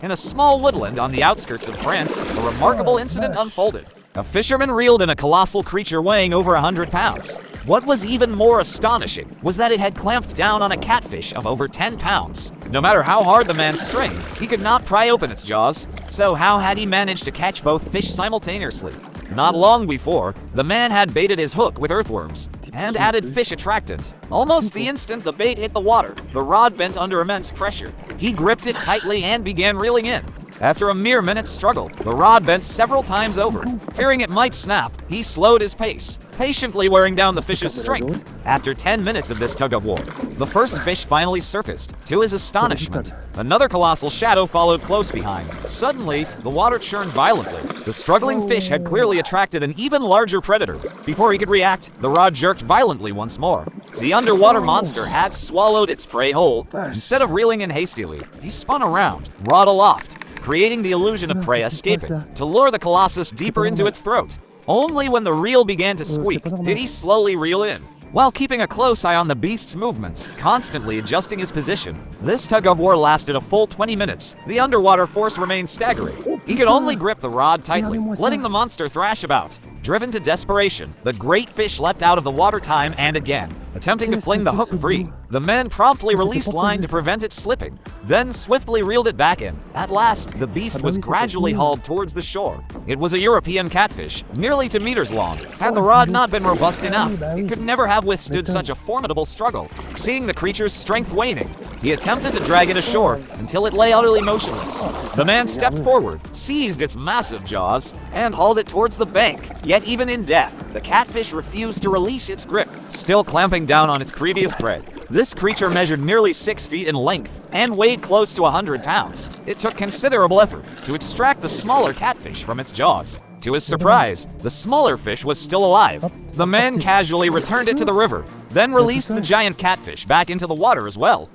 In a small woodland on the outskirts of France, a remarkable incident unfolded. A fisherman reeled in a colossal creature weighing over 100 pounds. What was even more astonishing was that it had clamped down on a catfish of over 10 pounds. No matter how hard the man strained, he could not pry open its jaws. So how had he managed to catch both fish simultaneously? Not long before, the man had baited his hook with earthworms and added fish attractant. Almost the instant the bait hit the water, the rod bent under immense pressure. He gripped it tightly and began reeling in. After a mere minute's struggle, the rod bent several times over. Fearing it might snap, he slowed his pace, patiently wearing down the fish's strength. After 10 minutes of this tug-of-war, the first fish finally surfaced. To his astonishment, another colossal shadow followed close behind. Suddenly, the water churned violently. The struggling fish had clearly attracted an even larger predator. Before he could react, the rod jerked violently once more. The underwater monster had swallowed its prey whole. Instead of reeling in hastily, he spun around, rod aloft, creating the illusion of prey escaping, to lure the colossus deeper into its throat. Only when the reel began to squeak did he slowly reel in, while keeping a close eye on the beast's movements, constantly adjusting his position. This tug-of-war lasted a full 20 minutes. The underwater force remained staggering. He could only grip the rod tightly, letting the monster thrash about. Driven to desperation, the great fish leapt out of the water time and again, attempting to fling the hook free. The men promptly released line to prevent it slipping, then swiftly reeled it back in. At last, the beast was gradually hauled towards the shore. It was a European catfish, nearly 2 meters long. Had the rod not been robust enough, it could never have withstood such a formidable struggle. Seeing the creature's strength waning, he attempted to drag it ashore until it lay utterly motionless. The man stepped forward, seized its massive jaws, and hauled it towards the bank. Yet even in death, the catfish refused to release its grip, still clamping down on its previous prey. This creature measured nearly 6 feet in length and weighed close to 100 pounds. It took considerable effort to extract the smaller catfish from its jaws. To his surprise, the smaller fish was still alive. The man casually returned it to the river, then released the giant catfish back into the water as well.